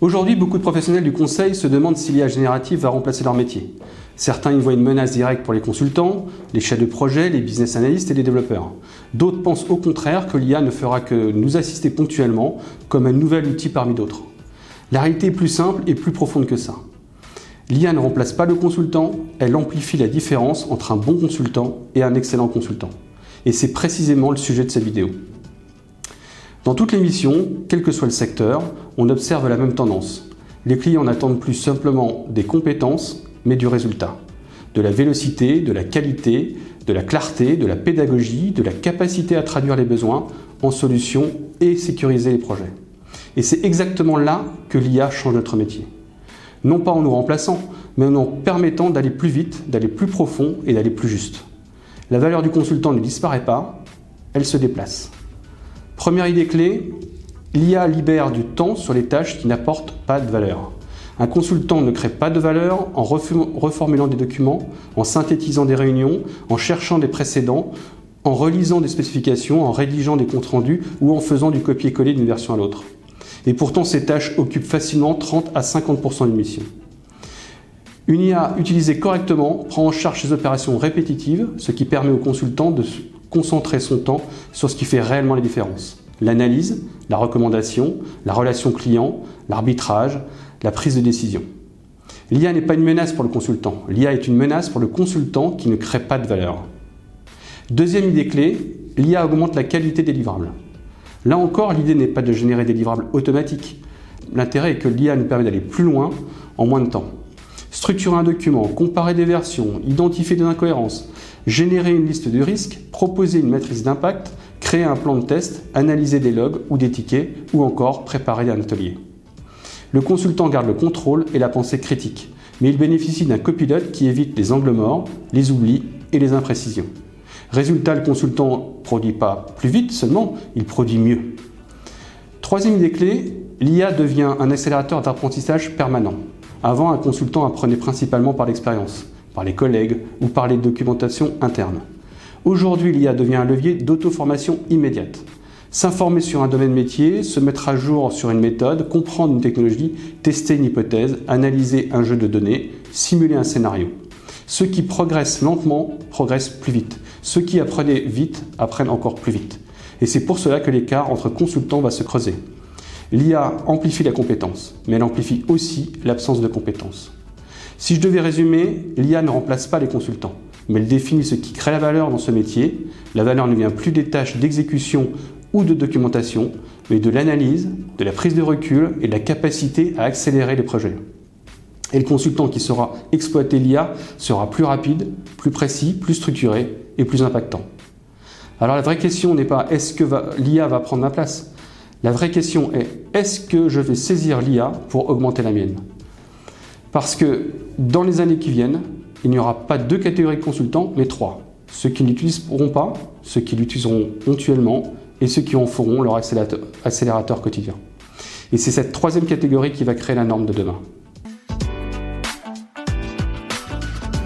Aujourd'hui, beaucoup de professionnels du conseil se demandent si l'IA générative va remplacer leur métier. Certains y voient une menace directe pour les consultants, les chefs de projet, les business analysts et les développeurs. D'autres pensent au contraire que l'IA ne fera que nous assister ponctuellement, comme un nouvel outil parmi d'autres. La réalité est plus simple et plus profonde que ça. L'IA ne remplace pas le consultant, elle amplifie la différence entre un bon consultant et un excellent consultant. Et c'est précisément le sujet de cette vidéo. Dans toutes les missions, quel que soit le secteur, on observe la même tendance. Les clients n'attendent plus simplement des compétences, mais du résultat. De la vélocité, de la qualité, de la clarté, de la pédagogie, de la capacité à traduire les besoins en solutions et sécuriser les projets. Et c'est exactement là que l'IA change notre métier. Non pas en nous remplaçant, mais en permettant d'aller plus vite, d'aller plus profond et d'aller plus juste. La valeur du consultant ne disparaît pas, elle se déplace. Première idée clé, l'IA libère du temps sur les tâches qui n'apportent pas de valeur. Un consultant ne crée pas de valeur en reformulant des documents, en synthétisant des réunions, en cherchant des précédents, en relisant des spécifications, en rédigeant des comptes rendus ou en faisant du copier-coller d'une version à l'autre. Et pourtant, ces tâches occupent facilement 30 à 50% d'une mission. Une IA utilisée correctement prend en charge ces opérations répétitives, ce qui permet au consultant de concentrer son temps sur ce qui fait réellement la différence. L'analyse, la recommandation, la relation client, l'arbitrage, la prise de décision. L'IA n'est pas une menace pour le consultant. L'IA est une menace pour le consultant qui ne crée pas de valeur. Deuxième idée clé, l'IA augmente la qualité des livrables. Là encore, l'idée n'est pas de générer des livrables automatiques. L'intérêt est que l'IA nous permet d'aller plus loin en moins de temps. Structurer un document, comparer des versions, identifier des incohérences, générer une liste de risques, proposer une matrice d'impact, créer un plan de test, analyser des logs ou des tickets, ou encore préparer un atelier. Le consultant garde le contrôle et la pensée critique, mais il bénéficie d'un copilote qui évite les angles morts, les oublis et les imprécisions. Résultat, le consultant ne produit pas plus vite seulement, il produit mieux. Troisième idée clé, l'IA devient un accélérateur d'apprentissage permanent. Avant, un consultant apprenait principalement par l'expérience, par les collègues ou par les documentations internes. Aujourd'hui, l'IA devient un levier d'auto-formation immédiate. S'informer sur un domaine métier, se mettre à jour sur une méthode, comprendre une technologie, tester une hypothèse, analyser un jeu de données, simuler un scénario. Ceux qui progressent lentement progressent plus vite. Ceux qui apprenaient vite apprennent encore plus vite. Et c'est pour cela que l'écart entre consultants va se creuser. L'IA amplifie la compétence, mais elle amplifie aussi l'absence de compétences. Si je devais résumer, l'IA ne remplace pas les consultants, mais elle définit ce qui crée la valeur dans ce métier. La valeur ne vient plus des tâches d'exécution ou de documentation, mais de l'analyse, de la prise de recul et de la capacité à accélérer les projets. Et le consultant qui saura exploiter l'IA sera plus rapide, plus précis, plus structuré et plus impactant. Alors la vraie question n'est pas est-ce que l'IA va prendre ma place? La vraie question est est-ce que je vais saisir l'IA pour augmenter la mienne? Parce que dans les années qui viennent, il n'y aura pas 2 catégories de consultants, mais 3. Ceux qui ne l'utiliseront pas, ceux qui l'utiliseront ponctuellement et ceux qui en feront leur accélérateur quotidien. Et c'est cette 3e catégorie qui va créer la norme de demain.